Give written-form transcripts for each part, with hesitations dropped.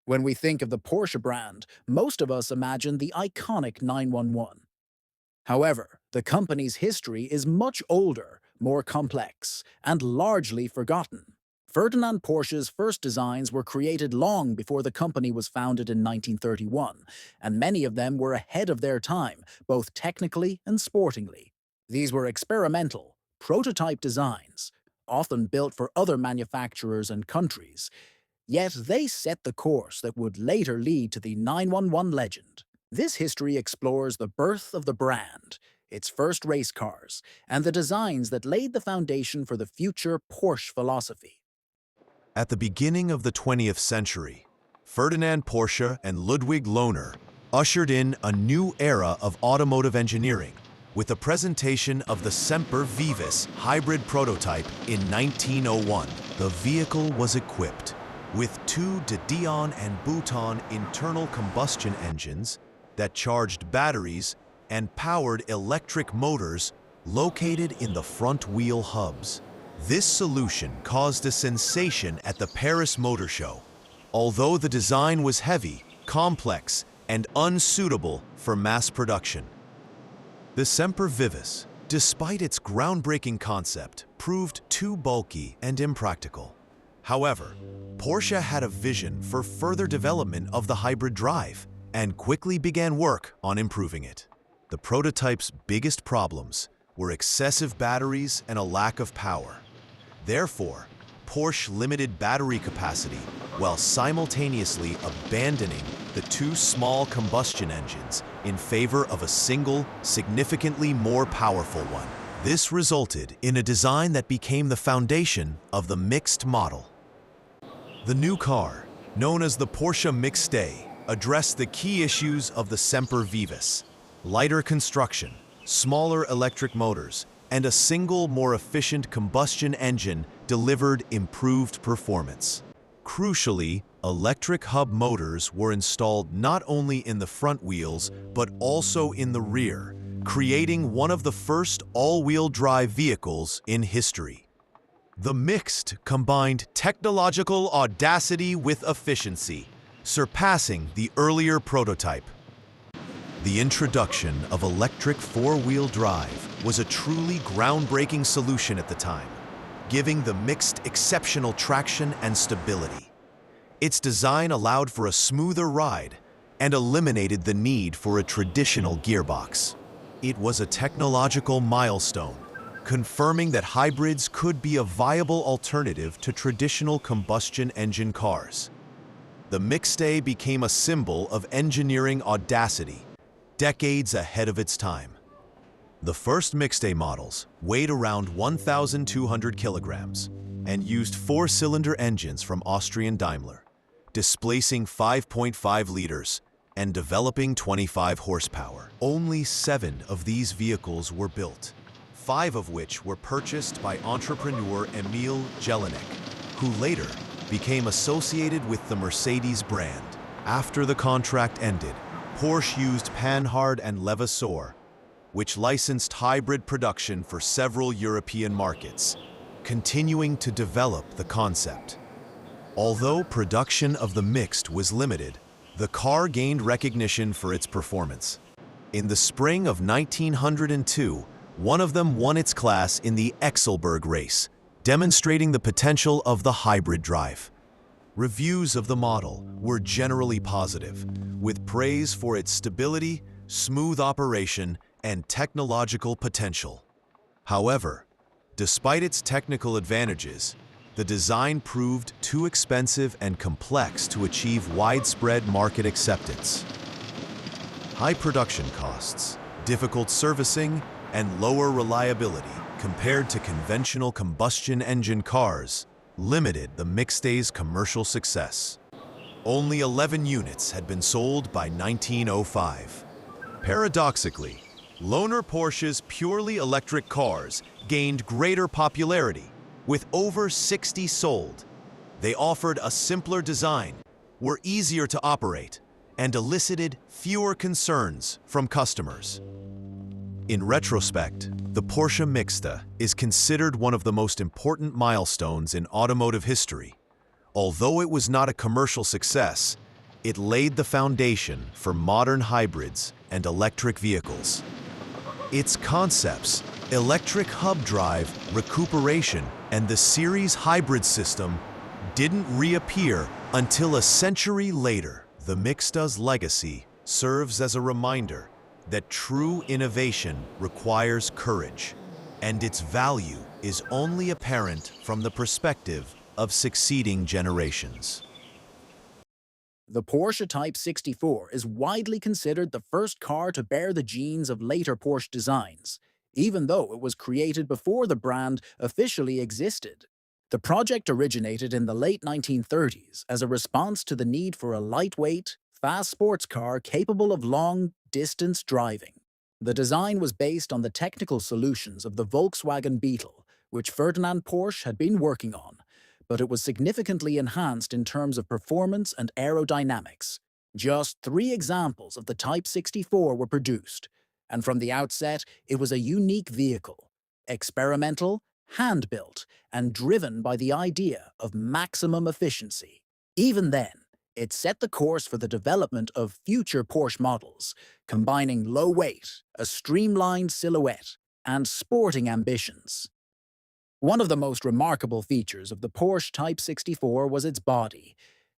When we think of the Porsche brand, most of us imagine the iconic 911. However, the company's history is much older, more complex, and largely forgotten. Ferdinand Porsche's first designs were created long before the company was founded in 1931, and many of them were ahead of their time, both technically and sportingly. These were experimental, prototype designs, often built for other manufacturers and countries, yet they set the course that would later lead to the 911 legend. This history explores the birth of the brand, its first race cars, and the designs that laid the foundation for the future Porsche philosophy. At the beginning of the 20th century, Ferdinand Porsche and Ludwig Lohner ushered in a new era of automotive engineering with the presentation of the Semper Vivis hybrid prototype in 1901. The vehicle was equipped with two de Dion and Bouton internal combustion engines that charged batteries and powered electric motors located in the front wheel hubs. This solution caused a sensation at the Paris Motor Show, although the design was heavy, complex, and unsuitable for mass production. The Semper Vivis, despite its groundbreaking concept, proved too bulky and impractical. However, Porsche had a vision for further development of the hybrid drive and quickly began work on improving it. The prototype's biggest problems were excessive batteries and a lack of power. Therefore, Porsche limited battery capacity while simultaneously abandoning the two small combustion engines in favor of a single, significantly more powerful one. This resulted in a design that became the foundation of the mixed model. The new car, known as the Porsche Mixte, addressed the key issues of the Semper Vivis: lighter construction, smaller electric motors, and a single, more efficient combustion engine delivered improved performance. Crucially, electric hub motors were installed not only in the front wheels, but also in the rear, creating one of the first all-wheel drive vehicles in history. The Mixte combined technological audacity with efficiency, surpassing the earlier prototype. The introduction of electric four-wheel drive was a truly groundbreaking solution at the time, giving the Mixte exceptional traction and stability. Its design allowed for a smoother ride and eliminated the need for a traditional gearbox. It was a technological milestone, confirming that hybrids could be a viable alternative to traditional combustion engine cars. The Mixte became a symbol of engineering audacity, decades ahead of its time. The first Mixte models weighed around 1,200 kilograms and used four-cylinder engines from Austrian Daimler, displacing 5.5 liters and developing 25 horsepower. Only 7 of these vehicles were built, 5 of which were purchased by entrepreneur Emil Jelinek, who later became associated with the Mercedes brand. After the contract ended, Porsche used Panhard and Levasseur, which licensed hybrid production for several European markets, continuing to develop the concept. Although production of the Mixte was limited, the car gained recognition for its performance. In the spring of 1902, one of them won its class in the Exelberg race, demonstrating the potential of the hybrid drive. Reviews of the model were generally positive, with praise for its stability, smooth operation, and technological potential. However, despite its technical advantages, the design proved too expensive and complex to achieve widespread market acceptance. High production costs, difficult servicing, and lower reliability compared to conventional combustion engine cars limited the Mixte's commercial success. Only 11 units had been sold by 1905. Paradoxically, Lohner Porsche's purely electric cars gained greater popularity, with over 60 sold. They offered a simpler design, were easier to operate, and elicited fewer concerns from customers. In retrospect, the Porsche Mixte is considered one of the most important milestones in automotive history. Although it was not a commercial success, It laid the foundation for modern hybrids and electric vehicles. Its concepts, electric hub drive, recuperation, and the series hybrid system didn't reappear until a century later. The Mixta's legacy serves as a reminder that true innovation requires courage, and its value is only apparent from the perspective of succeeding generations. The Porsche Type 64 is widely considered the first car to bear the genes of later Porsche designs, even though it was created before the brand officially existed. The project originated in the late 1930s as a response to the need for a lightweight, fast sports car capable of long-distance driving. The design was based on the technical solutions of the Volkswagen Beetle, which Ferdinand Porsche had been working on, but it was significantly enhanced in terms of performance and aerodynamics. Just 3 examples of the Type 64 were produced, and from the outset, it was a unique vehicle, experimental, hand-built, and driven by the idea of maximum efficiency. Even then, it set the course for the development of future Porsche models, combining low weight, a streamlined silhouette, and sporting ambitions. One of the most remarkable features of the Porsche Type 64 was its body.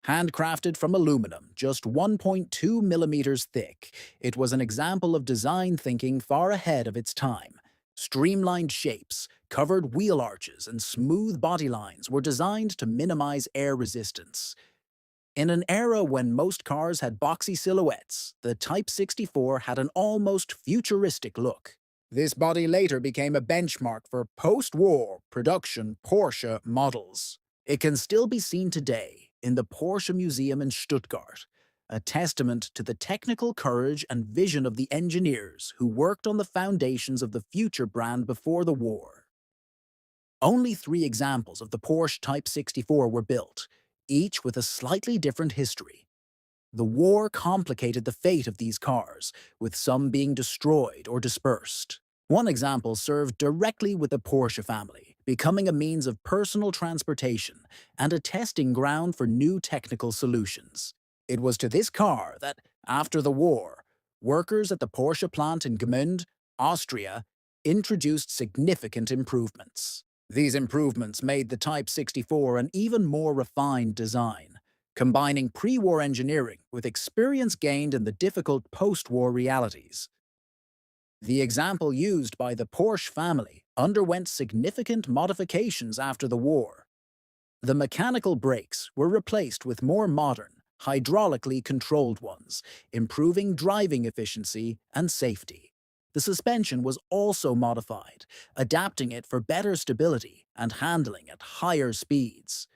Handcrafted from aluminum, just 1.2 millimeters thick, it was an example of design thinking far ahead of its time. Streamlined shapes, covered wheel arches, and smooth body lines were designed to minimize air resistance. In an era when most cars had boxy silhouettes, the Type 64 had an almost futuristic look. This body later became a benchmark for post-war production Porsche models. It can still be seen today in the Porsche Museum in Stuttgart, a testament to the technical courage and vision of the engineers who worked on the foundations of the future brand before the war. Only 3 examples of the Porsche Type 64 were built, each with a slightly different history. The war complicated the fate of these cars, with some being destroyed or dispersed. One example served directly with the Porsche family, becoming a means of personal transportation and a testing ground for new technical solutions. It was to this car that, after the war, workers at the Porsche plant in Gmünd, Austria, introduced significant improvements. These improvements made the Type 64 an even more refined design, combining pre-war engineering with experience gained in the difficult post-war realities. The example used by the Porsche family underwent significant modifications after the war. The mechanical brakes were replaced with more modern, hydraulically controlled ones, improving driving efficiency and safety. The suspension was also modified, adapting it for better stability and handling at higher speeds.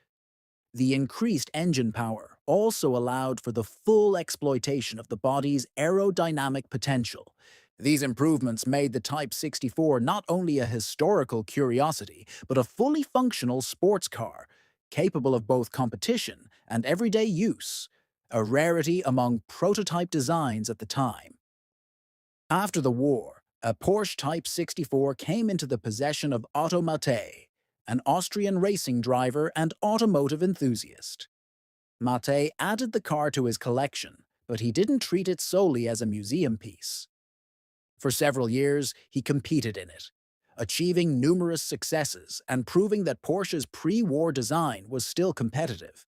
The increased engine power also allowed for the full exploitation of the body's aerodynamic potential. These improvements made the Type 64 not only a historical curiosity, but a fully functional sports car, capable of both competition and everyday use, a rarity among prototype designs at the time. After the war, a Porsche Type 64 came into the possession of Automotive, an Austrian racing driver and automotive enthusiast. Mate added the car to his collection, but he didn't treat it solely as a museum piece. For several years, he competed in it, achieving numerous successes and proving that Porsche's pre-war design was still competitive.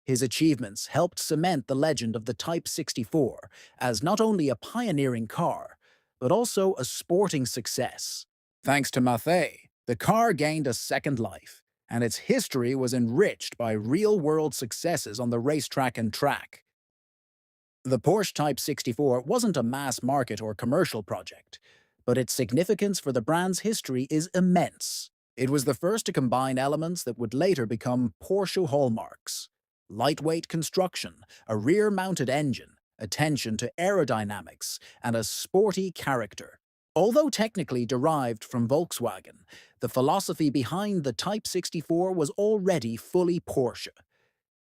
His achievements helped cement the legend of the Type 64 as not only a pioneering car, but also a sporting success. Thanks to Mathey, the car gained a second life, and its history was enriched by real-world successes on the racetrack and track. The Porsche Type 64 wasn't a mass market or commercial project, but its significance for the brand's history is immense. It was the first to combine elements that would later become Porsche hallmarks: lightweight construction, a rear-mounted engine, attention to aerodynamics, and a sporty character. Although technically derived from Volkswagen, the philosophy behind the Type 64 was already fully Porsche.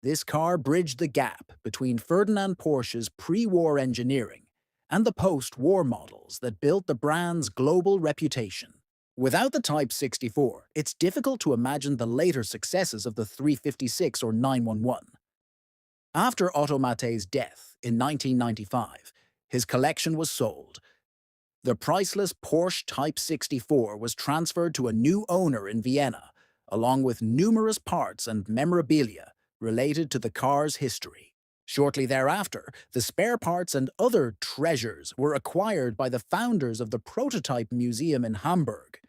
This car bridged the gap between Ferdinand Porsche's pre-war engineering and the post-war models that built the brand's global reputation. Without the Type 64, it's difficult to imagine the later successes of the 356 or 911. After Automate's death in 1995, his collection was sold. The priceless Porsche Type 64 was transferred to a new owner in Vienna, along with numerous parts and memorabilia related to the car's history. Shortly thereafter, the spare parts and other treasures were acquired by the founders of the Prototype Museum in Hamburg.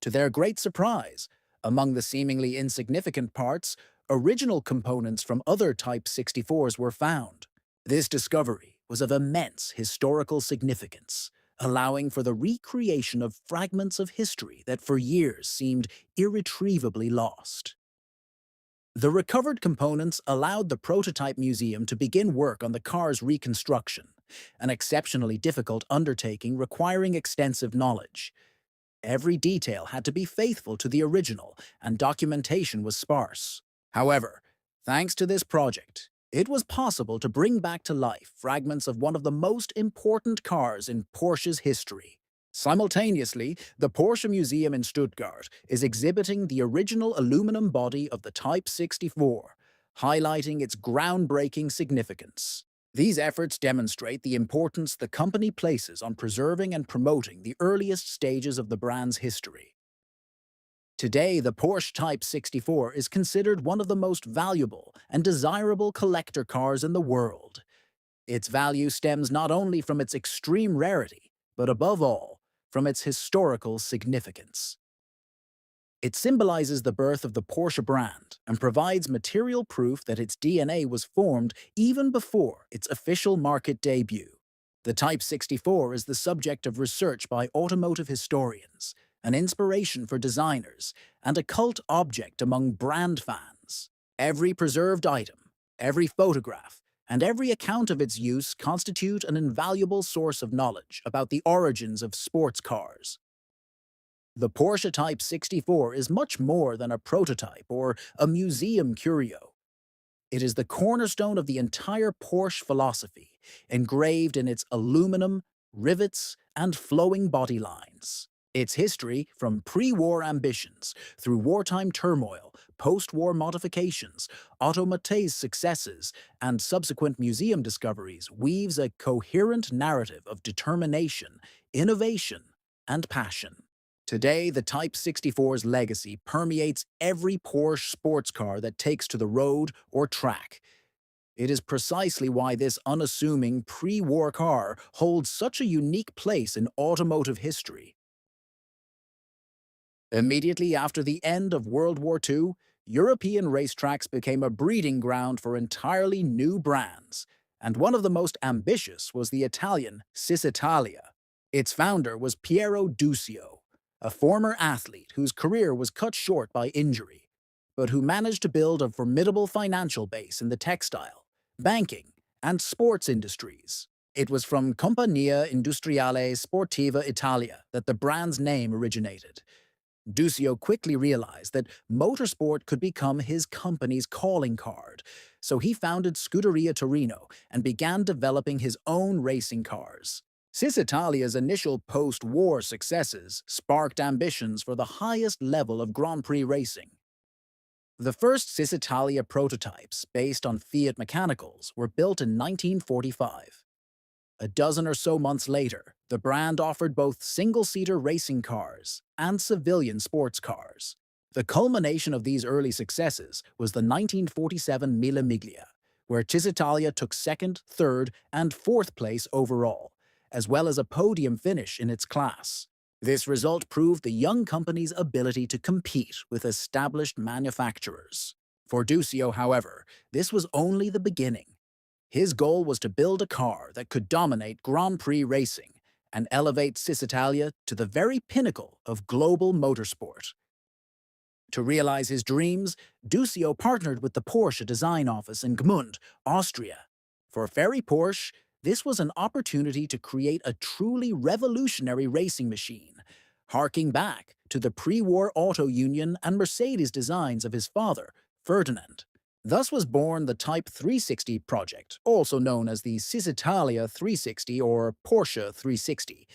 To their great surprise, among the seemingly insignificant parts, original components from other Type 64s were found. This discovery was of immense historical significance, allowing for the recreation of fragments of history that for years seemed irretrievably lost. The recovered components allowed the Prototype Museum to begin work on the car's reconstruction, an exceptionally difficult undertaking requiring extensive knowledge. Every detail had to be faithful to the original, and documentation was sparse. However, thanks to this project, it was possible to bring back to life fragments of one of the most important cars in Porsche's history. Simultaneously, the Porsche Museum in Stuttgart is exhibiting the original aluminum body of the Type 64, highlighting its groundbreaking significance. These efforts demonstrate the importance the company places on preserving and promoting the earliest stages of the brand's history. Today, the Porsche Type 64 is considered one of the most valuable and desirable collector cars in the world. Its value stems not only from its extreme rarity, but above all, from its historical significance. It symbolizes the birth of the Porsche brand and provides material proof that its DNA was formed even before its official market debut. The Type 64 is the subject of research by automotive historians, an inspiration for designers, and a cult object among brand fans. Every preserved item, every photograph, and every account of its use constitute an invaluable source of knowledge about the origins of sports cars. The Porsche Type 64 is much more than a prototype or a museum curio. It is the cornerstone of the entire Porsche philosophy, engraved in its aluminum, rivets, and flowing body lines. Its history, from pre-war ambitions through wartime turmoil, post-war modifications, Automotive's successes, and subsequent museum discoveries, weaves a coherent narrative of determination, innovation, and passion. Today, the Type 64's legacy permeates every Porsche sports car that takes to the road or track. It is precisely why this unassuming pre-war car holds such a unique place in automotive history. Immediately after the end of World War II, European racetracks became a breeding ground for entirely new brands, and one of the most ambitious was the Italian Cisitalia. Its founder was Piero Duccio, a former athlete whose career was cut short by injury, but who managed to build a formidable financial base in the textile, banking, and sports industries. It was from Compagnia Industriale Sportiva Italia that the brand's name originated. Duccio quickly realized that motorsport could become his company's calling card, so he founded Scuderia Torino and began developing his own racing cars. Cisitalia's initial post-war successes sparked ambitions for the highest level of Grand Prix racing. The first Cisitalia prototypes, based on Fiat mechanicals, were built in 1945. A dozen or so months later, the brand offered both single-seater racing cars and civilian sports cars. The culmination of these early successes was the 1947 Mille Miglia, where Cisitalia took second, third, and fourth place overall, as well as a podium finish in its class. This result proved the young company's ability to compete with established manufacturers. For Duccio, however, this was only the beginning. His goal was to build a car that could dominate Grand Prix racing and elevate Cisitalia to the very pinnacle of global motorsport. To realize his dreams, Duccio partnered with the Porsche design office in Gmund, Austria. For Ferry Porsche, this was an opportunity to create a truly revolutionary racing machine, harking back to the pre-war Auto Union and Mercedes designs of his father, Ferdinand. Thus was born the Type 360 project, also known as the Cisitalia 360 or Porsche 360.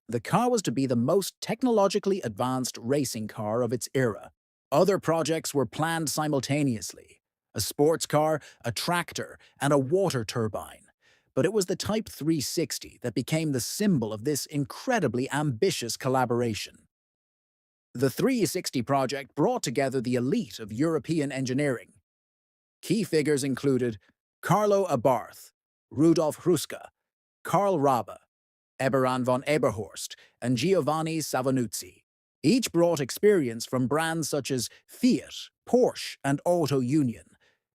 The car was to be the most technologically advanced racing car of its era. Other projects were planned simultaneously. a sports car, a tractor, and a water turbine. But it was the Type 360 that became the symbol of this incredibly ambitious collaboration. The 360 project brought together the elite of European engineering. Key figures included Carlo Abarth, Rudolf Hruska, Karl Rabe, Eberhard von Eberhorst, and Giovanni Savanuzzi. Each brought experience from brands such as Fiat, Porsche, and Auto Union.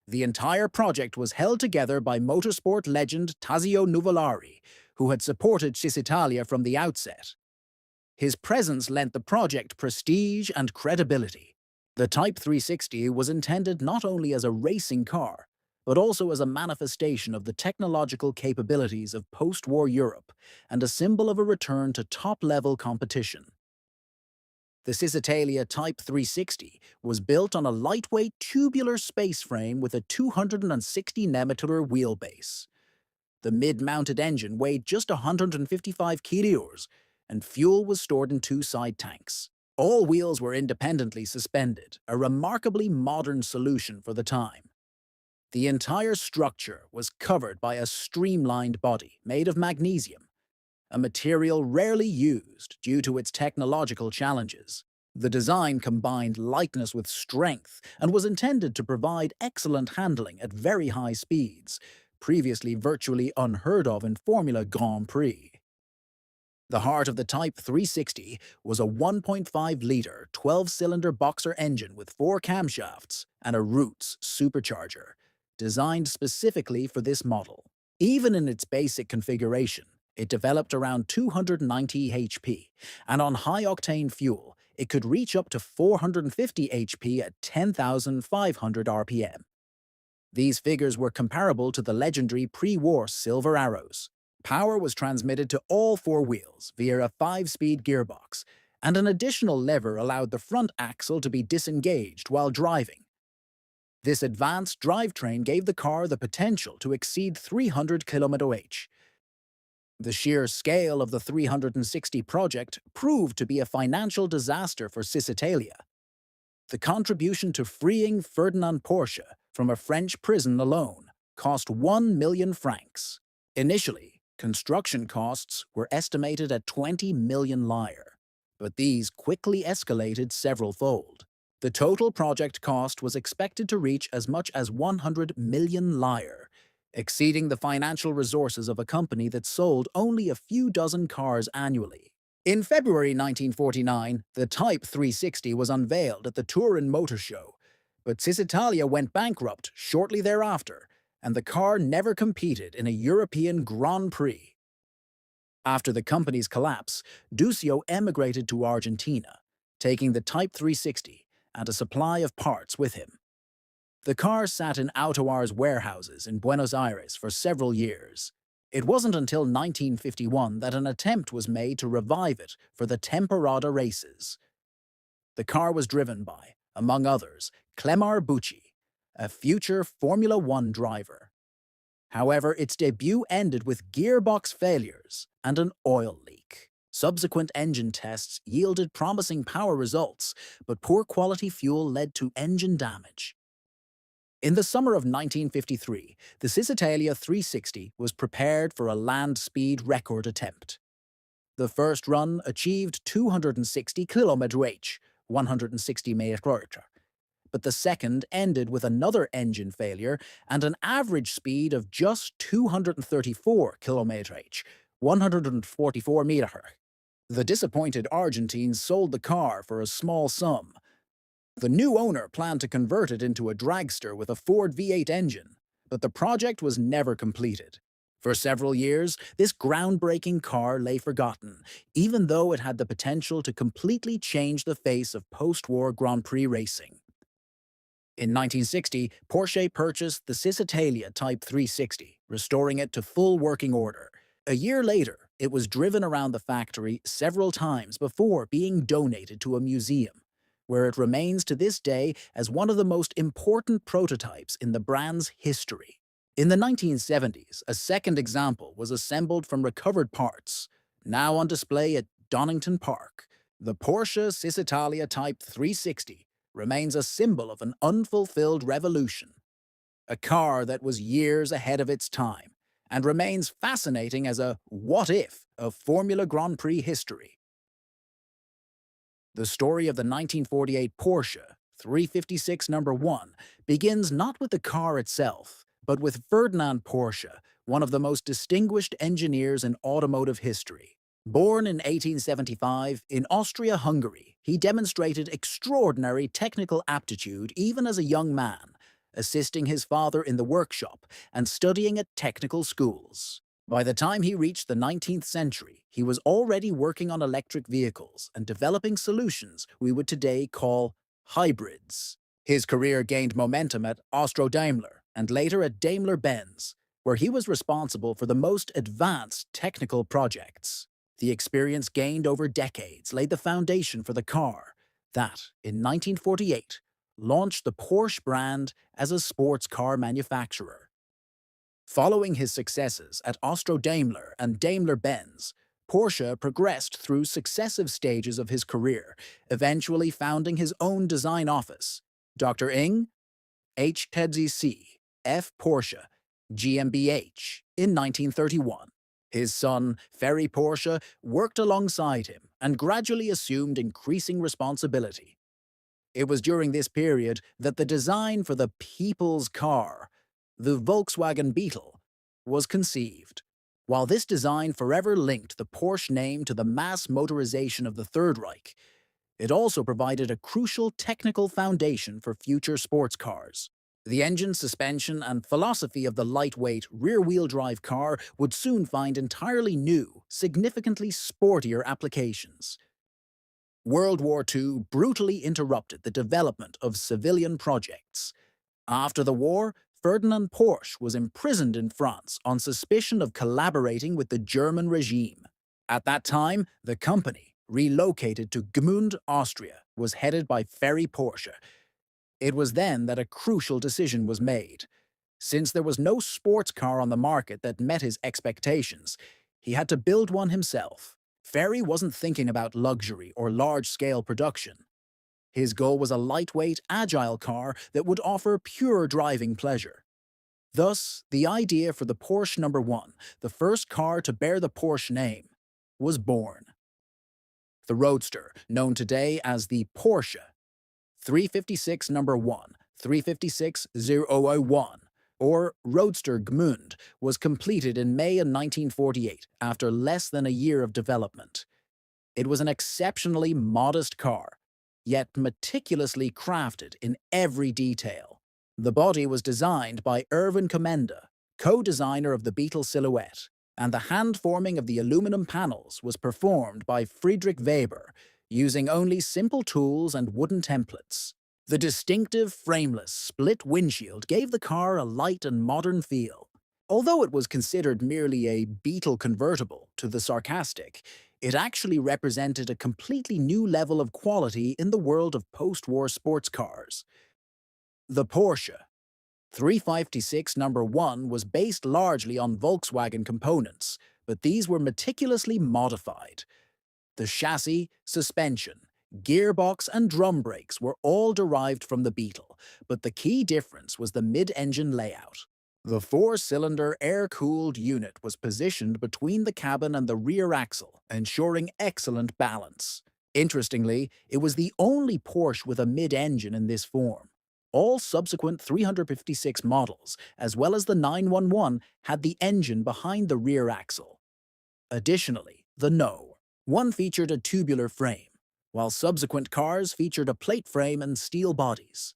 The entire project was held together by motorsport legend Tazio Nuvolari, who had supported Cisitalia from the outset. His presence lent the project prestige and credibility. The Type 360 was intended not only as a racing car, but also as a manifestation of the technological capabilities of post-war Europe and a symbol of a return to top-level competition. The Cisitalia Type 360 was built on a lightweight tubular space frame with a 260 nm wheelbase. The mid-mounted engine weighed just 155 kilos, and fuel was stored in two side tanks. All wheels were independently suspended, a remarkably modern solution for the time. The entire structure was covered by a streamlined body made of magnesium, a material rarely used due to its technological challenges. The design combined lightness with strength and was intended to provide excellent handling at very high speeds, previously virtually unheard of in Formula Grand Prix. The heart of the Type 360 was a 1.5-liter 12-cylinder boxer engine with 4 camshafts and a Roots supercharger, designed specifically for this model. Even in its basic configuration, it developed around 290 HP, and on high-octane fuel, it could reach up to 450 HP at 10,500 RPM. These figures were comparable to the legendary pre-war Silver Arrows. Power was transmitted to all 4 wheels via a 5-speed gearbox, and an additional lever allowed the front axle to be disengaged while driving. This advanced drivetrain gave the car the potential to exceed 300 km/h. The sheer scale of the 360 project proved to be a financial disaster for Cisitalia. The contribution to freeing Ferdinand Porsche from a French prison alone cost 1 million francs. Initially, construction costs were estimated at 20 million lire, but these quickly escalated several-fold. The total project cost was expected to reach as much as 100 million lire, exceeding the financial resources of a company that sold only a few dozen cars annually. In February 1949, the Type 360 was unveiled at the Turin Motor Show, but Cisitalia went bankrupt shortly thereafter, and the car never competed in a European Grand Prix. After the company's collapse, Duccio emigrated to Argentina, taking the Type 360 and a supply of parts with him. The car sat in Autoar's warehouses in Buenos Aires for several years. It wasn't until 1951 that an attempt was made to revive it for the Temporada races. The car was driven by, among others, Clemar Bucci, a future Formula One driver. However, its debut ended with gearbox failures and an oil leak. Subsequent engine tests yielded promising power results, but poor quality fuel led to engine damage. In the summer of 1953, the Cisitalia 360 was prepared for a land speed record attempt. The first run achieved 260 km/h, 160 mph, but the second ended with another engine failure and an average speed of just 234 km/h, 144 mph. The disappointed Argentines sold the car for a small sum. The new owner planned to convert it into a dragster with a Ford V8 engine, but the project was never completed. For several years, this groundbreaking car lay forgotten, even though it had the potential to completely change the face of post-war Grand Prix racing. In 1960, Porsche purchased the Cisitalia Type 360, restoring it to full working order. A year later, it was driven around the factory several times before being donated to a museum, where it remains to this day as one of the most important prototypes in the brand's history. In the 1970s, a second example was assembled from recovered parts, now on display at Donington Park. The Porsche Cisitalia Type 360 remains a symbol of an unfulfilled revolution. a car that was years ahead of its time and remains fascinating as a what-if of Formula Grand Prix history. The story of the 1948 Porsche 356 number 1 begins not with the car itself, but with Ferdinand Porsche, one of the most distinguished engineers in automotive history. Born in 1875 in Austria-Hungary, he demonstrated extraordinary technical aptitude even as a young man, assisting his father in the workshop and studying at technical schools. By the time he reached the 19th century, he was already working on electric vehicles and developing solutions we would today call hybrids. His career gained momentum at Austro-Daimler and later at Daimler-Benz, where he was responsible for the most advanced technical projects. The experience gained over decades laid the foundation for the car that, in 1948, launched the Porsche brand as a sports car manufacturer. Following his successes at Austro-Daimler and Daimler-Benz, Porsche progressed through successive stages of his career, eventually founding his own design office, Dr. Ing. H. Tedzi F. Porsche, GmbH, in 1931. His son, Ferry Porsche, worked alongside him and gradually assumed increasing responsibility. It was during this period that the design for the people's car, the Volkswagen Beetle, was conceived. While this design forever linked the Porsche name to the mass motorization of the Third Reich, it also provided a crucial technical foundation for future sports cars. The engine, suspension, and philosophy of the lightweight, rear-wheel drive car would soon find entirely new, significantly sportier applications. World War II brutally interrupted the development of civilian projects. After the war, Ferdinand Porsche was imprisoned in France on suspicion of collaborating with the German regime. At that time, the company, relocated to Gmünd, Austria, was headed by Ferry Porsche. It was then that a crucial decision was made. Since there was no sports car on the market that met his expectations, he had to build one himself. Ferry wasn't thinking about luxury or large-scale production. His goal was a lightweight, agile car that would offer pure driving pleasure. Thus, the idea for the Porsche number 1, the first car to bear the Porsche name, was born. The Roadster, known today as the Porsche 356 number 1, 356001, or Roadster Gmünd, was completed in May of 1948 after less than a year of development. It was an exceptionally modest car, yet meticulously crafted in every detail. The body was designed by Erwin Komenda, co-designer of the Beetle silhouette, and the hand-forming of the aluminum panels was performed by Friedrich Weber, using only simple tools and wooden templates. The distinctive, frameless, split windshield gave the car a light and modern feel. Although it was considered merely a Beetle convertible to the sarcastic, it actually represented a completely new level of quality in the world of post-war sports cars. The Porsche 356 number 1 was based largely on Volkswagen components, but these were meticulously modified. The chassis, suspension, gearbox, and drum brakes were all derived from the Beetle, but the key difference was the mid-engine layout. The four-cylinder air-cooled unit was positioned between the cabin and the rear axle, ensuring excellent balance. Interestingly, it was the only Porsche with a mid-engine in this form. All subsequent 356 models, as well as the 911, had the engine behind the rear axle. Additionally, the No. 1 featured a tubular frame, while subsequent cars featured a plate frame and steel bodies.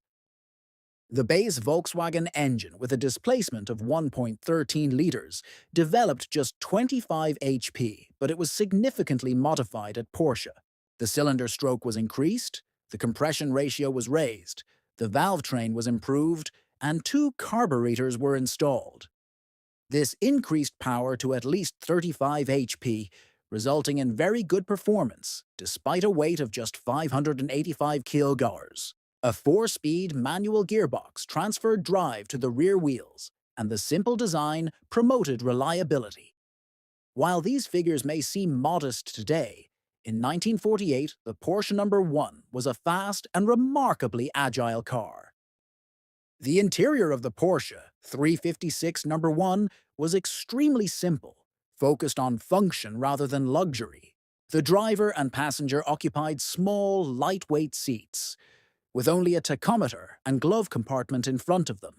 The base Volkswagen engine, with a displacement of 1.13 liters, developed just 25 HP, but it was significantly modified at Porsche. The cylinder stroke was increased, the compression ratio was raised, the valve train was improved, and 2 carburetors were installed. This increased power to at least 35 HP, resulting in very good performance, despite a weight of just 585 kilograms. A 4-speed manual gearbox transferred drive to the rear wheels, and the simple design promoted reliability. While these figures may seem modest today, in 1948, the Porsche number 1 was a fast and remarkably agile car. The interior of the Porsche 356 number 1 was extremely simple, focused on function rather than luxury. The driver and passenger occupied small, lightweight seats, with only a tachometer and glove compartment in front of them.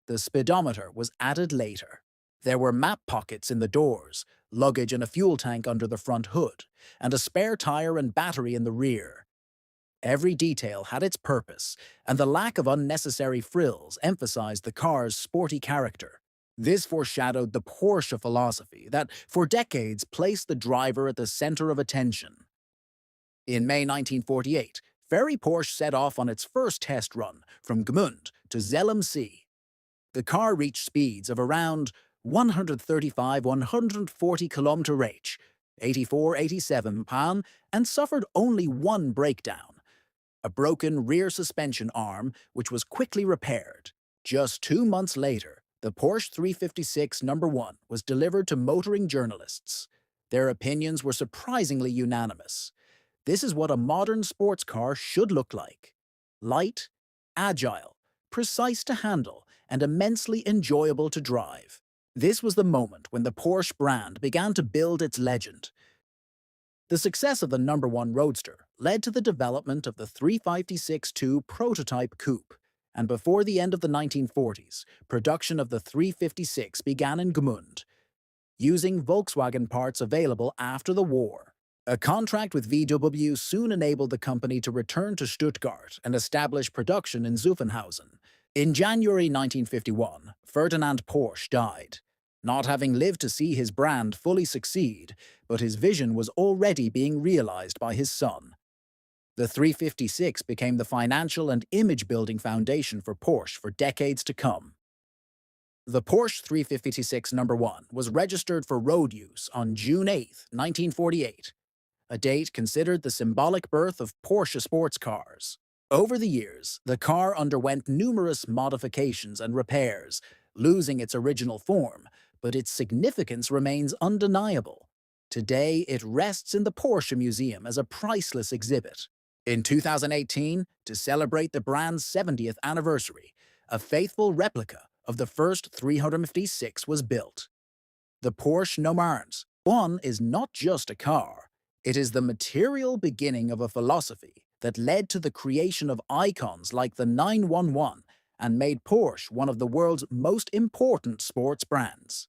The speedometer was added later. There were map pockets in the doors, luggage and a fuel tank under the front hood, and a spare tire and battery in the rear. Every detail had its purpose, and the lack of unnecessary frills emphasized the car's sporty character. This foreshadowed the Porsche philosophy that, for decades, placed the driver at the center of attention. In May 1948, Ferry Porsche set off on its first test run from Gmünd to Zell am See. The car reached speeds of around 135–140 km/h, 84–87 mph, and suffered only one breakdown, a broken rear suspension arm, which was quickly repaired. Just 2 months later, the Porsche 356 number 1 was delivered to motoring journalists. Their opinions were surprisingly unanimous. This is what a modern sports car should look like: light, agile, precise to handle, and immensely enjoyable to drive. This was the moment when the Porsche brand began to build its legend. The success of the number 1 Roadster led to the development of the 356-2 prototype coupe, and before the end of the 1940s, production of the 356 began in Gmünd, using Volkswagen parts available after the war. A contract with VW soon enabled the company to return to Stuttgart and establish production in Zuffenhausen. In January 1951, Ferdinand Porsche died, not having lived to see his brand fully succeed, but his vision was already being realized by his son. The 356 became the financial and image-building foundation for Porsche for decades to come. The Porsche 356 number 1 was registered for road use on June 8, 1948, a date considered the symbolic birth of Porsche sports cars. Over the years, the car underwent numerous modifications and repairs, losing its original form, but its significance remains undeniable. Today, it rests in the Porsche Museum as a priceless exhibit. In 2018, to celebrate the brand's 70th anniversary, a faithful replica of the first 356 was built. The Porsche Nummers 1 is not just a car. It is the material beginning of a philosophy that led to the creation of icons like the 911 and made Porsche one of the world's most important sports brands.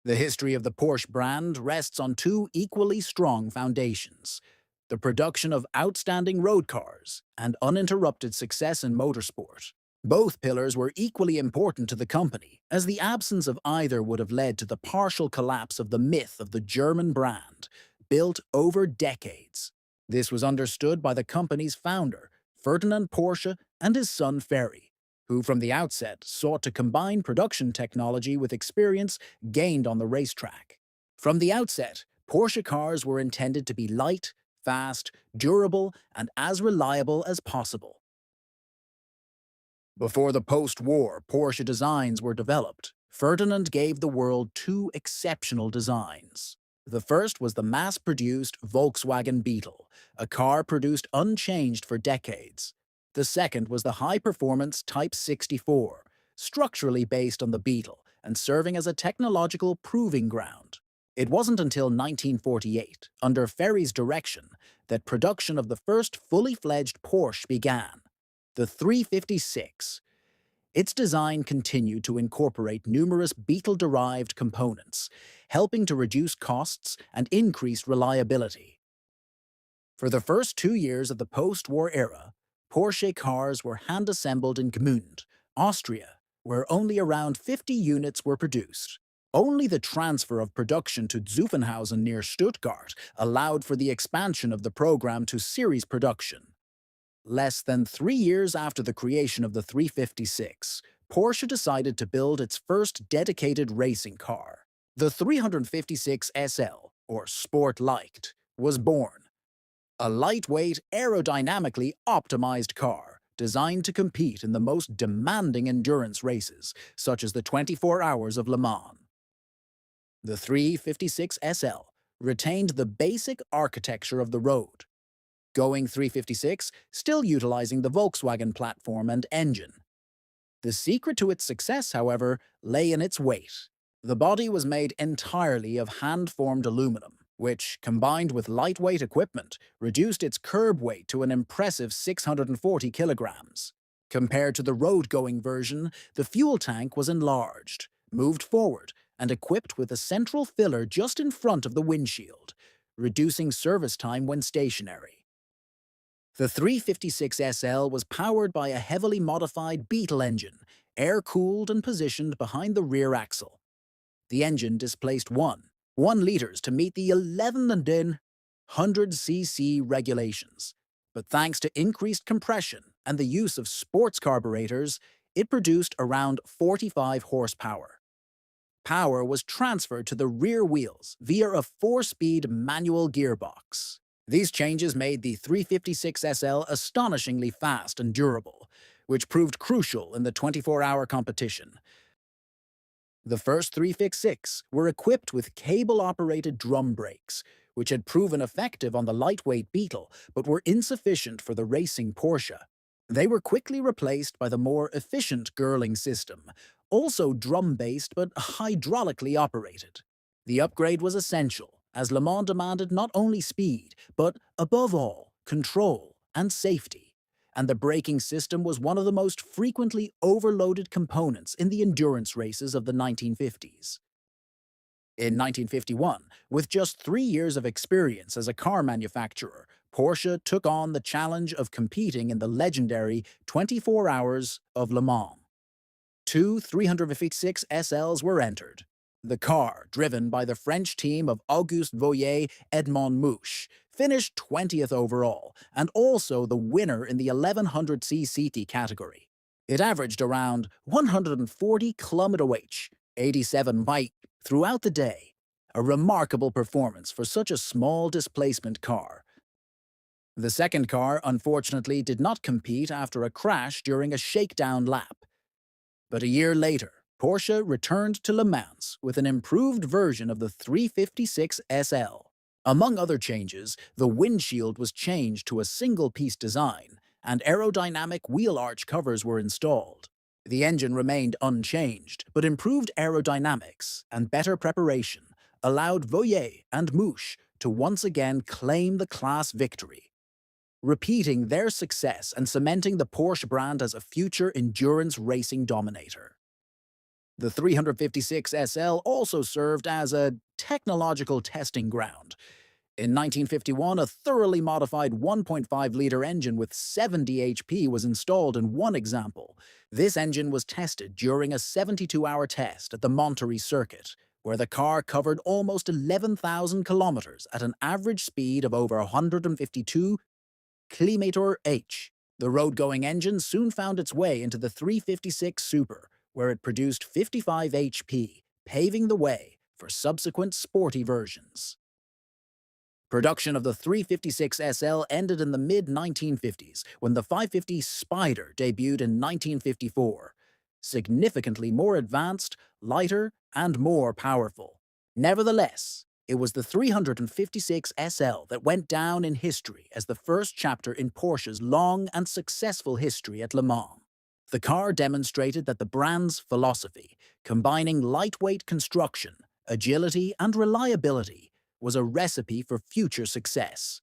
The history of the Porsche brand rests on two equally strong foundations: the production of outstanding road cars and uninterrupted success in motorsport. Both pillars were equally important to the company, as the absence of either would have led to the partial collapse of the myth of the German brand, built over decades. This was understood by the company's founder, Ferdinand Porsche, and his son Ferry, who from the outset sought to combine production technology with experience gained on the racetrack. From the outset, Porsche cars were intended to be light, fast, durable, and as reliable as possible. Before the post-war Porsche designs were developed, Ferdinand gave the world two exceptional designs. The first was the mass-produced Volkswagen Beetle, a car produced unchanged for decades. The second was the high-performance Type 64, structurally based on the Beetle and serving as a technological proving ground. It wasn't until 1948, under Ferry's direction, that production of the first fully-fledged Porsche began, the 356. Its design continued to incorporate numerous Beetle-derived components, helping to reduce costs and increase reliability. For the first 2 years of the post-war era, Porsche cars were hand-assembled in Gmünd, Austria, where only around 50 units were produced. Only the transfer of production to Zuffenhausen near Stuttgart allowed for the expansion of the program to series production. Less than 3 years after the creation of the 356, Porsche decided to build its first dedicated racing car. The 356 SL, or Sport Light, was born. A lightweight, aerodynamically optimized car designed to compete in the most demanding endurance races, such as the 24 Hours of Le Mans. The 356 SL retained the basic architecture of the road, going 356 still utilizing the Volkswagen platform and engine. The secret to its success, however, lay in its weight. The body was made entirely of hand-formed aluminum, which, combined with lightweight equipment, reduced its curb weight to an impressive 640 kilograms. Compared to the road-going version, the fuel tank was enlarged, moved forward, and equipped with a central filler just in front of the windshield, reducing service time when stationary. The 356 SL was powered by a heavily modified Beetle engine, air-cooled and positioned behind the rear axle. The engine displaced 1 liters to meet the 1100cc regulations. But thanks to increased compression and the use of sports carburetors, it produced around 45 horsepower. Power was transferred to the rear wheels via a 4-speed manual gearbox. These changes made the 356 SL astonishingly fast and durable, which proved crucial in the 24-hour competition. The first 356 were equipped with cable-operated drum brakes, which had proven effective on the lightweight Beetle but were insufficient for the racing Porsche. They were quickly replaced by the more efficient Girling system, also drum-based but hydraulically operated. The upgrade was essential, as Le Mans demanded not only speed, but, above all, control and safety, and the braking system was one of the most frequently overloaded components in the endurance races of the 1950s. In 1951, with just 3 years of experience as a car manufacturer, Porsche took on the challenge of competing in the legendary 24 Hours of Le Mans. Two 356 SLs were entered. The car, driven by the French team of Auguste Voyer Edmond Mouche, finished 20th overall and also the winner in the 1100cc category. It averaged around 140 km/h, 87 miles throughout the day, a remarkable performance for such a small displacement car. The second car, unfortunately, did not compete after a crash during a shakedown lap. But a year later, Porsche returned to Le Mans with an improved version of the 356 SL. Among other changes, the windshield was changed to a single-piece design, and aerodynamic wheel arch covers were installed. The engine remained unchanged, but improved aerodynamics and better preparation allowed Voyer and Mouche to once again claim the class victory, repeating their success and cementing the Porsche brand as a future endurance racing dominator. The 356 SL also served as a technological testing ground. In 1951, a thoroughly modified 1.5-liter engine with 70 HP was installed in one example. This engine was tested during a 72-hour test at the Monterey circuit, where the car covered almost 11,000 kilometers at an average speed of over 152 km/h. The road-going engine soon found its way into the 356 Super, where it produced 55 HP, paving the way for subsequent sporty versions. Production of the 356 SL ended in the mid-1950s, when the 550 Spider debuted in 1954. Significantly more advanced, lighter, and more powerful. Nevertheless, it was the 356 SL that went down in history as the first chapter in Porsche's long and successful history at Le Mans. The car demonstrated that the brand's philosophy, combining lightweight construction, agility, and reliability, was a recipe for future success.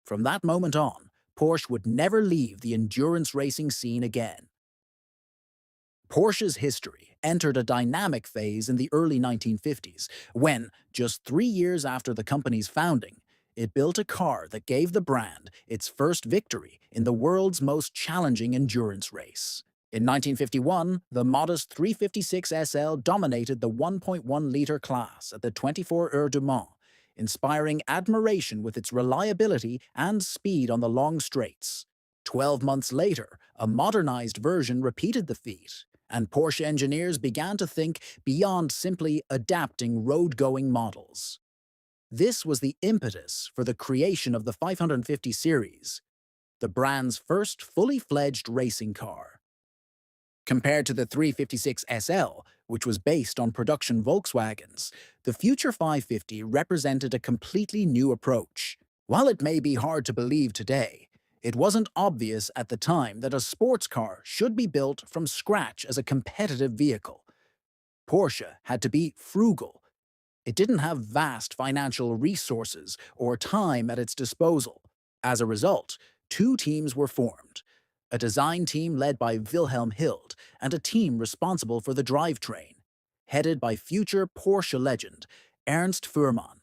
From that moment on, Porsche would never leave the endurance racing scene again. Porsche's history entered a dynamic phase in the early 1950s, when, just 3 years after the company's founding, it built a car that gave the brand its first victory in the world's most challenging endurance race. In 1951, the modest 356 SL dominated the 1.1-liter class at the 24 Heures du Mans, inspiring admiration with its reliability and speed on the long straights. 12 months later, a modernized version repeated the feat, and Porsche engineers began to think beyond simply adapting road-going models. This was the impetus for the creation of the 550 series, the brand's first fully-fledged racing car. Compared to the 356 SL, which was based on production Volkswagens, the future 550 represented a completely new approach. While it may be hard to believe today, It wasn't obvious at the time that a sports car should be built from scratch as a competitive vehicle. Porsche had to be frugal. It didn't have vast financial resources or time at its disposal. As a result, two teams were formed: a design team led by Wilhelm Hild and a team responsible for the drivetrain, headed by future Porsche legend Ernst Fuhrmann.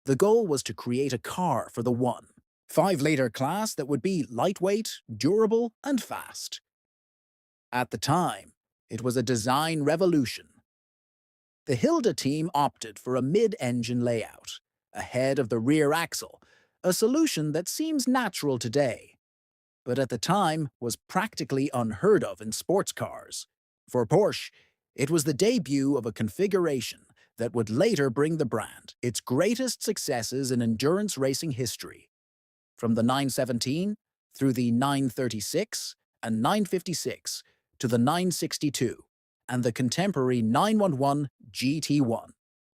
The goal was to create a car for the 1.5-liter class that would be lightweight, durable, and fast. At the time, it was a design revolution. The Hilda team opted for a mid-engine layout, ahead of the rear axle, a solution that seems natural today, but at the time was practically unheard of in sports cars. For Porsche, it was the debut of a configuration that would later bring the brand its greatest successes in endurance racing history, from the 917 through the 936 and 956 to the 962 and the contemporary 911 GT1.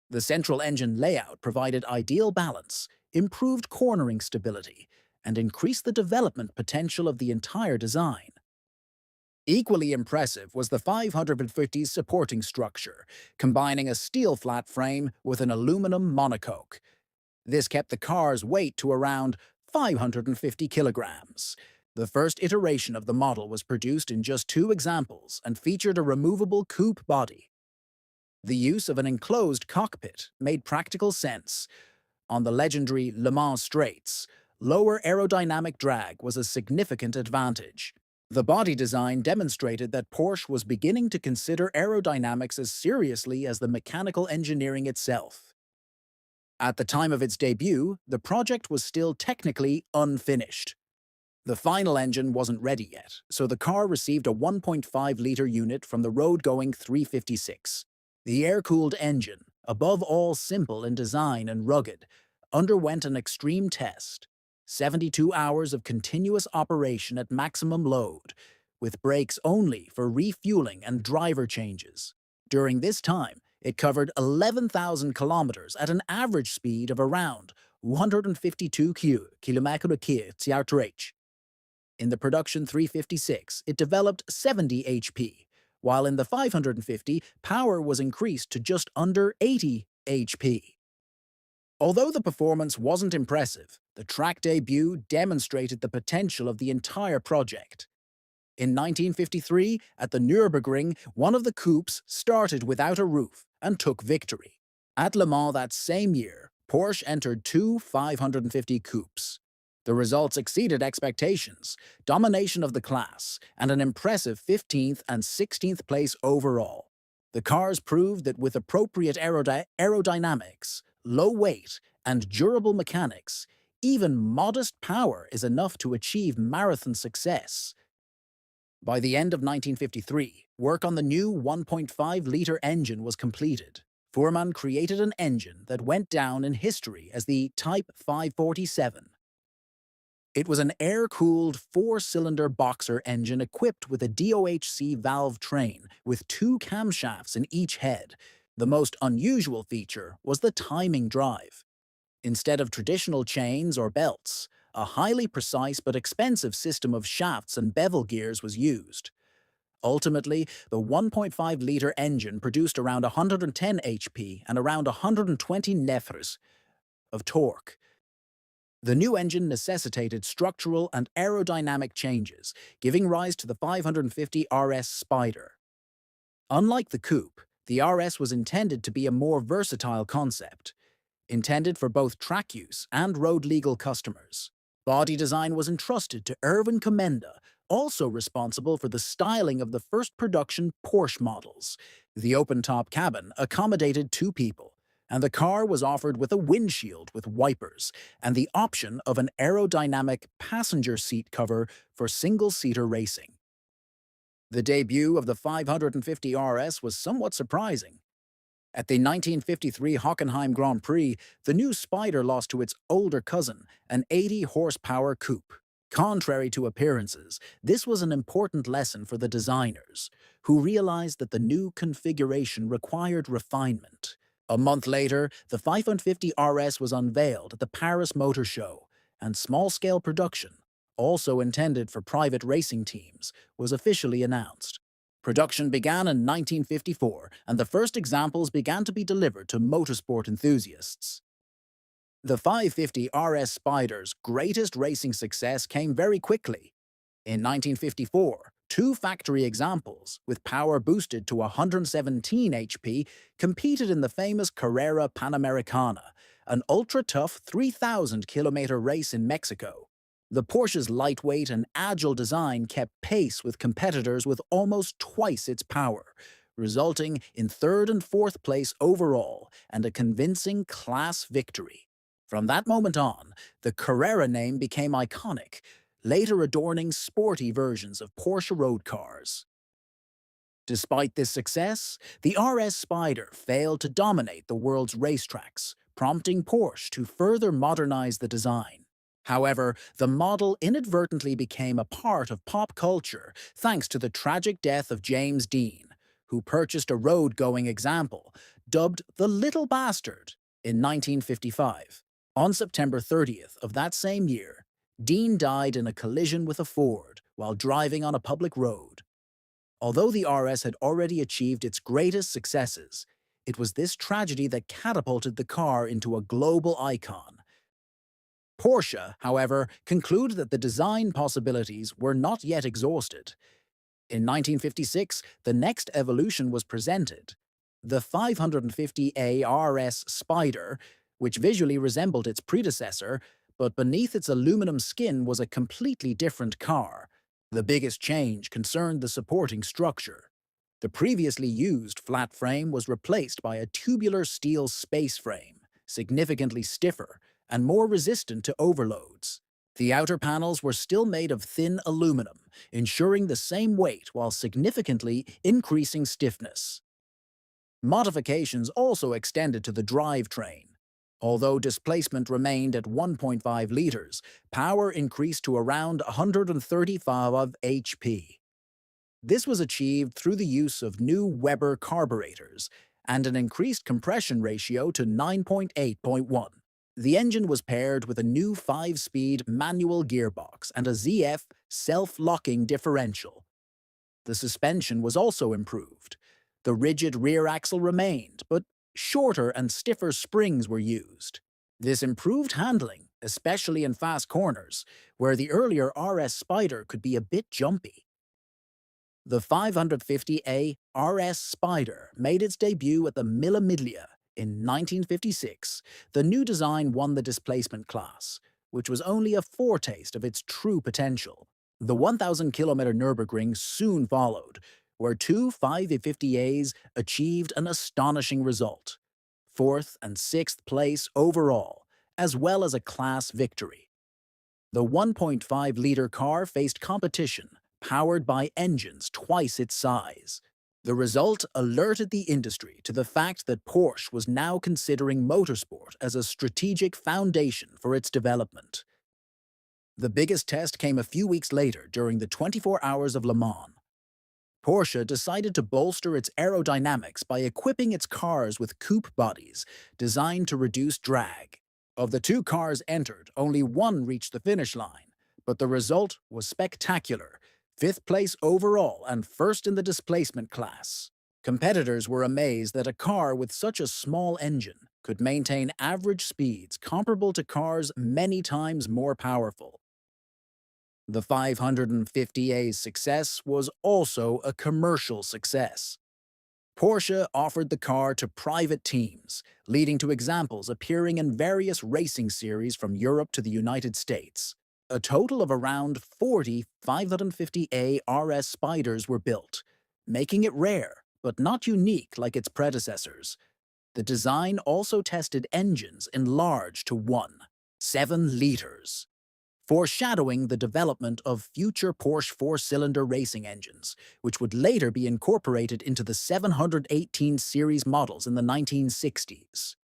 The central engine layout provided ideal balance, improved cornering stability, and increased the development potential of the entire design. Equally impressive was the 550's supporting structure, combining a steel flat frame with an aluminum monocoque. This kept the car's weight to around 550 kilograms. The first iteration of the model was produced in just 2 examples and featured a removable coupe body. The use of an enclosed cockpit made practical sense. On the legendary Le Mans straights, lower aerodynamic drag was a significant advantage. The body design demonstrated that Porsche was beginning to consider aerodynamics as seriously as the mechanical engineering itself. At the time of its debut, the project was still technically unfinished. The final engine wasn't ready yet, so the car received a 1.5-liter unit from the road-going 356. The air-cooled engine, above all simple in design and rugged, underwent an extreme test: 72 hours of continuous operation at maximum load, with brakes only for refueling and driver changes. During this time, it covered 11,000 kilometers at an average speed of around 152 km/h. In the production 356, it developed 70 HP, while in the 550, power was increased to just under 80 HP. Although the performance wasn't impressive, the track debut demonstrated the potential of the entire project. In 1953, at the Nürburgring, one of the coupes started without a roof and took victory. At Le Mans that same year, Porsche entered 2 550 coupes. The results exceeded expectations: domination of the class, and an impressive 15th and 16th place overall. The cars proved that with appropriate aerodynamics, low weight, and durable mechanics, even modest power is enough to achieve marathon success. By the end of 1953, work on the new 1.5-liter engine was completed. Fuhrmann created an engine that went down in history as the Type 547. It was an air-cooled 4-cylinder boxer engine equipped with a DOHC valve train with 2 camshafts in each head. The most unusual feature was the timing drive. Instead of traditional chains or belts, a highly precise but expensive system of shafts and bevel gears was used. Ultimately, the 1.5-liter engine produced around 110 HP and around 120 newtons of torque. The new engine necessitated structural and aerodynamic changes, giving rise to the 550 RS Spider. Unlike the coupe, the RS was intended to be a more versatile concept, intended for both track use and road-legal customers. Body design was entrusted to Erwin Komenda, also responsible for the styling of the first production Porsche models. The open-top cabin accommodated 2 people, and the car was offered with a windshield with wipers and the option of an aerodynamic passenger seat cover for single-seater racing. The debut of the 550 RS was somewhat surprising. At the 1953 Hockenheim Grand Prix, the new Spider lost to its older cousin, an 80-horsepower coupe. Contrary to appearances, this was an important lesson for the designers, who realized that the new configuration required refinement. A month later, the 550 RS was unveiled at the Paris Motor Show, and small-scale production, also intended for private racing teams, was officially announced. Production began in 1954, and the first examples began to be delivered to motorsport enthusiasts. The 550 RS Spider's greatest racing success came very quickly. In 1954, two factory examples, with power boosted to 117 HP, competed in the famous Carrera Panamericana, an ultra-tough 3,000-kilometer race in Mexico. The Porsche's lightweight and agile design kept pace with competitors with almost twice its power, resulting in third and fourth place overall and a convincing class victory. From that moment on, the Carrera name became iconic, later adorning sporty versions of Porsche road cars. Despite this success, the RS Spider failed to dominate the world's racetracks, prompting Porsche to further modernize the design. However, the model inadvertently became a part of pop culture thanks to the tragic death of James Dean, who purchased a road-going example, dubbed the Little Bastard, in 1955. On September 30th of that same year, Dean died in a collision with a Ford while driving on a public road. Although the RS had already achieved its greatest successes, it was this tragedy that catapulted the car into a global icon. Porsche, however, concluded that the design possibilities were not yet exhausted. In 1956, the next evolution was presented, the 550A RS Spider, which visually resembled its predecessor, but beneath its aluminum skin was a completely different car. The biggest change concerned the supporting structure. The previously used flat frame was replaced by a tubular steel space frame, significantly stiffer and more resistant to overloads. The outer panels were still made of thin aluminum, ensuring the same weight while significantly increasing stiffness. Modifications also extended to the drivetrain. Although displacement remained at 1.5 liters, power increased to around 135 HP. This was achieved through the use of new Weber carburetors and an increased compression ratio to 9.8.1. The engine was paired with a new 5-speed manual gearbox and a ZF self-locking differential. The suspension was also improved. The rigid rear axle remained, but shorter and stiffer springs were used. This improved handling, especially in fast corners, where the earlier RS Spider could be a bit jumpy. The 550A RS Spider made its debut at the Mille Miglia in 1956. The new design won the displacement class, which was only a foretaste of its true potential. The 1,000-kilometer Nürburgring soon followed, where two 550As achieved an astonishing result, 4th and 6th place overall, as well as a class victory. The 1.5-liter car faced competition, powered by engines twice its size. The result alerted the industry to the fact that Porsche was now considering motorsport as a strategic foundation for its development. The biggest test came a few weeks later during the 24 Hours of Le Mans. Porsche decided to bolster its aerodynamics by equipping its cars with coupe bodies designed to reduce drag. Of the two cars entered, only one reached the finish line, but the result was spectacular: 5th place overall and 1st in the displacement class. Competitors were amazed that a car with such a small engine could maintain average speeds comparable to cars many times more powerful. The 550A's success was also a commercial success. Porsche offered the car to private teams, leading to examples appearing in various racing series from Europe to the United States. A total of around 40 550A RS Spiders were built, making it rare, but not unique like its predecessors. The design also tested engines enlarged to 7 liters, foreshadowing the development of future Porsche 4-cylinder racing engines, which would later be incorporated into the 718 series models in the 1960s.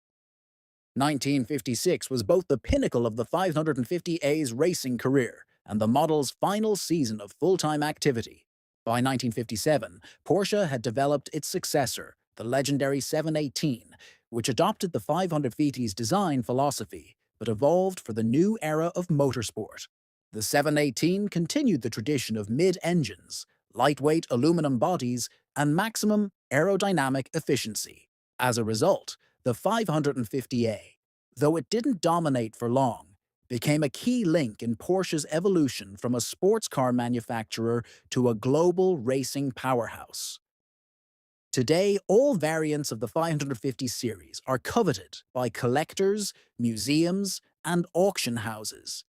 1956 was both the pinnacle of the 550A's racing career and the model's final season of full-time activity. By 1957, Porsche had developed its successor, the legendary 718, which adopted the 550's design philosophy, but evolved for the new era of motorsport. The 718 continued the tradition of mid-engines, lightweight aluminum bodies, and maximum aerodynamic efficiency. As a result, the 550A, though it didn't dominate for long, became a key link in Porsche's evolution from a sports car manufacturer to a global racing powerhouse. Today, all variants of the 550 series are coveted by collectors, museums, and auction houses.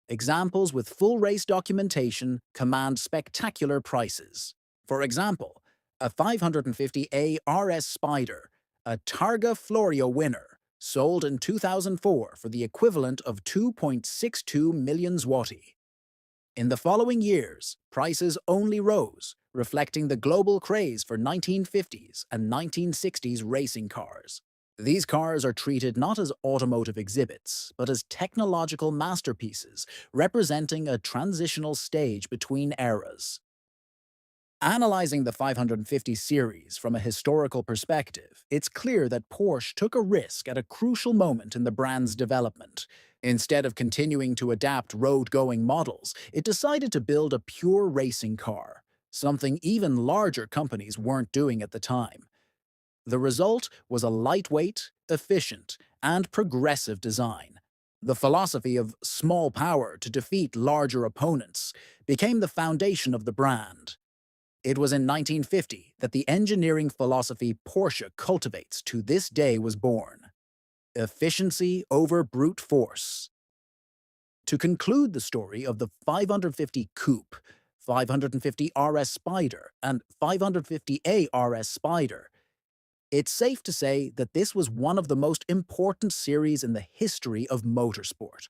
Examples with full race documentation command spectacular prices. For example, a 550A RS Spider, a Targa Florio winner, sold in 2004 for the equivalent of 2.62 million zloty. In the following years, prices only rose, reflecting the global craze for 1950s and 1960s racing cars. These cars are treated not as automotive exhibits, but as technological masterpieces, representing a transitional stage between eras. Analyzing the 550 series from a historical perspective, it's clear that Porsche took a risk at a crucial moment in the brand's development. Instead of continuing to adapt road-going models, it decided to build a pure racing car, something even larger companies weren't doing at the time. The result was a lightweight, efficient, and progressive design. The philosophy of small power to defeat larger opponents became the foundation of the brand. It was in 1950 that the engineering philosophy Porsche cultivates to this day was born. Efficiency over brute force. To conclude the story of the 550 Coupe, 550 RS Spider, and 550A RS Spider, it's safe to say that this was one of the most important series in the history of motorsport.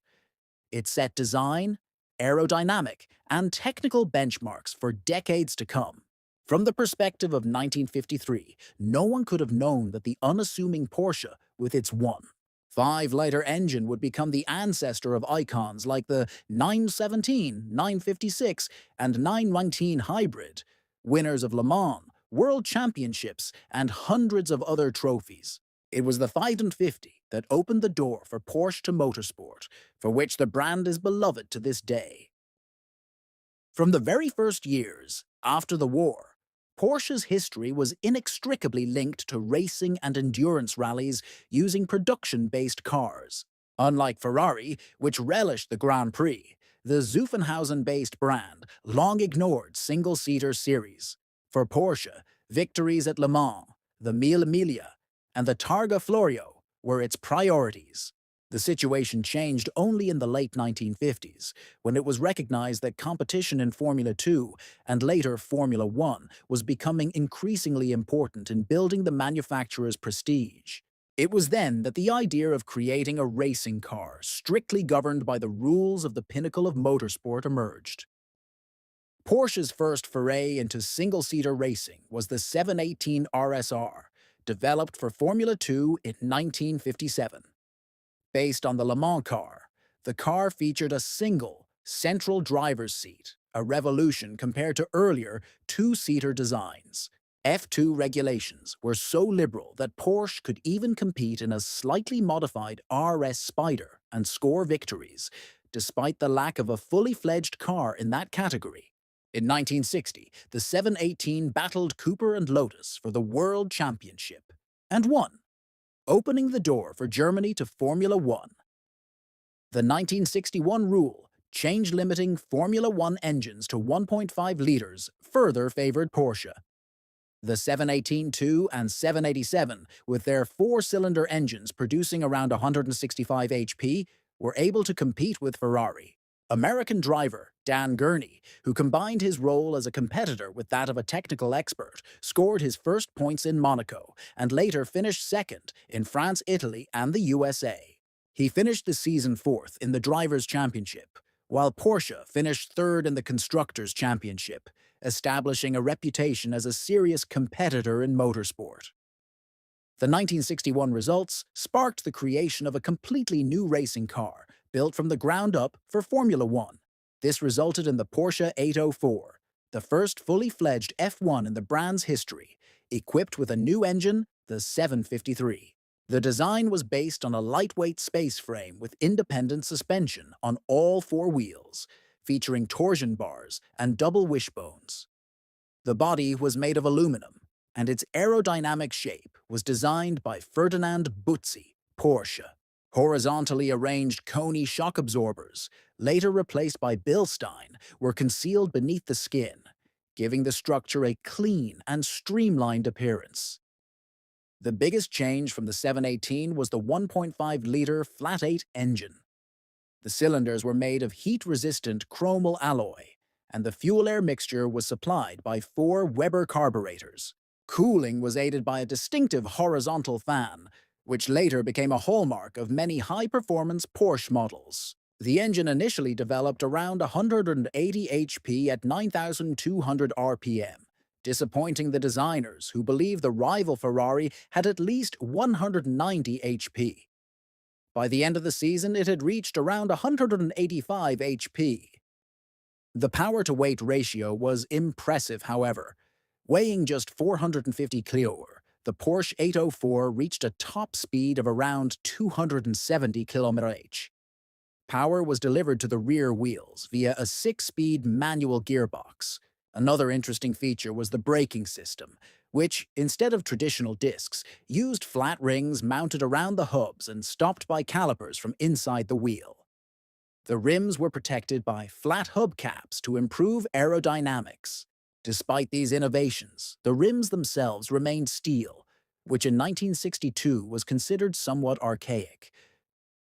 It set design, aerodynamic, and technical benchmarks for decades to come. From the perspective of 1953, no one could have known that the unassuming Porsche, with its 1.5-liter engine, would become the ancestor of icons like the 917, 956, and 919 hybrid, winners of Le Mans, World Championships, and hundreds of other trophies. It was the 550 that opened the door for Porsche to motorsport, for which the brand is beloved to this day. From the very first years, after the war, Porsche's history was inextricably linked to racing and endurance rallies using production-based cars. Unlike Ferrari, which relished the Grand Prix, the Zuffenhausen-based brand long ignored single-seater series. For Porsche, victories at Le Mans, the Mille Miglia, and the Targa Florio were its priorities. The situation changed only in the late 1950s, when it was recognized that competition in Formula 2 and later Formula 1 was becoming increasingly important in building the manufacturer's prestige. It was then that the idea of creating a racing car strictly governed by the rules of the pinnacle of motorsport emerged. Porsche's first foray into single-seater racing was the 718 RSR, developed for Formula 2 in 1957. Based on the Le Mans car, the car featured a single, central driver's seat, a revolution compared to earlier two-seater designs. F2 regulations were so liberal that Porsche could even compete in a slightly modified RS Spider and score victories, despite the lack of a fully-fledged car in that category. In 1960, the 718 battled Cooper and Lotus for the World Championship, and won, opening the door for Germany to Formula One. The 1961 rule, change limiting Formula One engines to 1.5 liters, further favored Porsche. The 718-2 and 787, with their four-cylinder engines producing around 165 HP, were able to compete with Ferrari. American driver Dan Gurney, who combined his role as a competitor with that of a technical expert, scored his first points in Monaco and later finished second in France, Italy, and the USA. He finished the season fourth in the Drivers' Championship, while Porsche finished third in the Constructors' Championship, establishing a reputation as a serious competitor in motorsport. The 1961 results sparked the creation of a completely new racing car, built from the ground up for Formula One. This resulted in the Porsche 804, the first fully fledged F1 in the brand's history, equipped with a new engine, the 753. The design was based on a lightweight space frame with independent suspension on all four wheels. featuring torsion bars and double wishbones. The body was made of aluminum, and its aerodynamic shape was designed by Ferdinand Butzi, Porsche. Horizontally arranged Coney shock absorbers, later replaced by Bilstein, were concealed beneath the skin, giving the structure a clean and streamlined appearance. The biggest change from the 718 was the 1.5-liter flat-8 engine. The cylinders were made of heat-resistant chromal alloy, and the fuel-air mixture was supplied by 4 Weber carburetors. Cooling was aided by a distinctive horizontal fan, which later became a hallmark of many high-performance Porsche models. The engine initially developed around 180 HP at 9,200 RPM, disappointing the designers who believed the rival Ferrari had at least 190 HP. By the end of the season, it had reached around 185 HP. The power-to-weight ratio was impressive, however. Weighing just 450 kg, the Porsche 804 reached a top speed of around 270 km/h. Power was delivered to the rear wheels via a 6-speed manual gearbox. Another interesting feature was the braking system, which, instead of traditional discs, used flat rings mounted around the hubs and stopped by calipers from inside the wheel. The rims were protected by flat hubcaps to improve aerodynamics. Despite these innovations, the rims themselves remained steel, which in 1962 was considered somewhat archaic.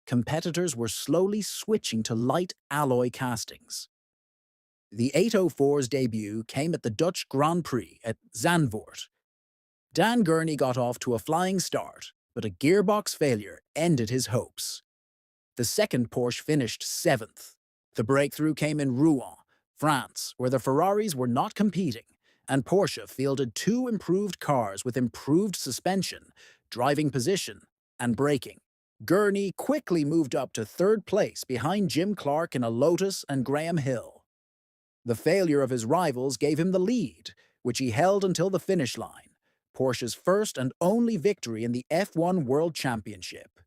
Competitors were slowly switching to light alloy castings. The 804's debut came at the Dutch Grand Prix at Zandvoort. Dan Gurney got off to a flying start, but a gearbox failure ended his hopes. The second Porsche finished 7th. The breakthrough came in Rouen, France, where the Ferraris were not competing, and Porsche fielded 2 improved cars with improved suspension, driving position, and braking. Gurney quickly moved up to 3rd place behind Jim Clark in a Lotus and Graham Hill. The failure of his rivals gave him the lead, which he held until the finish line, Porsche's first and only victory in the F1 World Championship.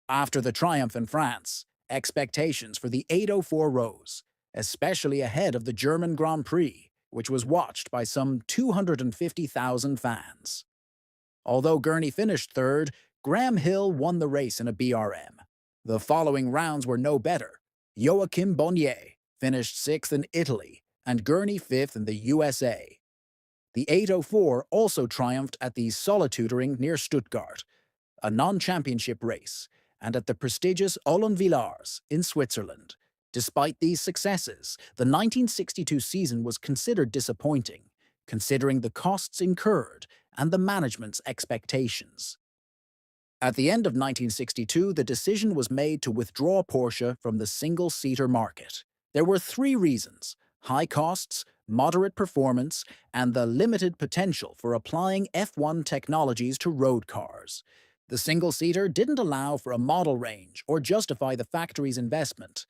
After the triumph in France, expectations for the 804 rose, especially ahead of the German Grand Prix, which was watched by some 250,000 fans. Although Gurney finished 3rd, Graham Hill won the race in a BRM. The following rounds were no better. Joachim Bonnier finished 6th in Italy, and Gurney 5th in the USA. The 804 also triumphed at the Solituring near Stuttgart, a non-championship race, and at the prestigious Ollenvillars in Switzerland. Despite these successes, the 1962 season was considered disappointing, considering the costs incurred and the management's expectations. At the end of 1962, the decision was made to withdraw Porsche from the single-seater market. There were 3 reasons: high costs, moderate performance, and the limited potential for applying F1 technologies to road cars. The single-seater didn't allow for a model range or justify the factory's investment.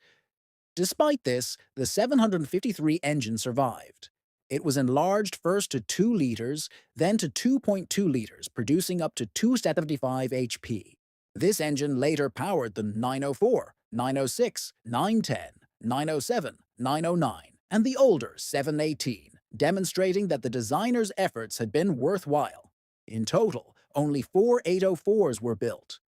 Despite this, the 753 engine survived. It was enlarged first to 2 liters, then to 2.2 liters, producing up to 275 HP. This engine later powered the 904, 906, 910, 907, 909, and the older 718, demonstrating that the designer's efforts had been worthwhile. In total, only 4 804s were built.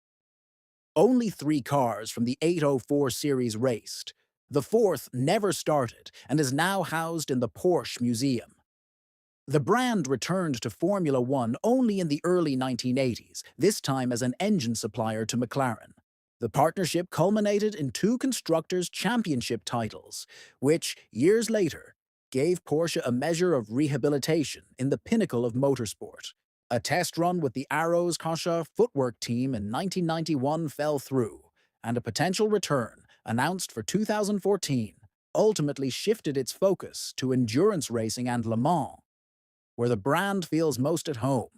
Only 3 cars from the 804 series raced. The 4th never started and is now housed in the Porsche Museum. The brand returned to Formula One only in the early 1980s, this time as an engine supplier to McLaren. The partnership culminated in 2 Constructors' Championship titles, which, years later, gave Porsche a measure of rehabilitation in the pinnacle of motorsport. A test run with the Arrows Koscha footwork team in 1991 fell through, and a potential return, announced for 2014, ultimately shifted its focus to endurance racing and Le Mans, where the brand feels most at home.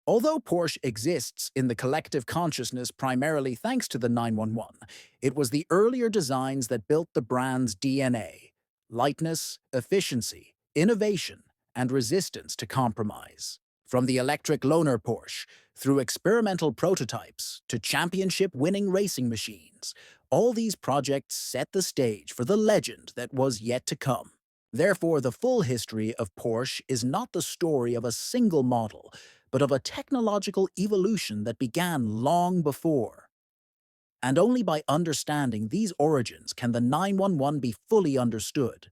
Although Porsche exists in the collective consciousness primarily thanks to the 911, it was the earlier designs that built the brand's DNA: lightness, efficiency, innovation, and resistance to compromise. From the electric loaner Porsche, through experimental prototypes, to championship-winning racing machines, All these projects set the stage for the legend that was yet to come. Therefore, the full history of Porsche is not the story of a single model, but of a technological evolution that began long before. And only by understanding these origins can the 911 be fully understood.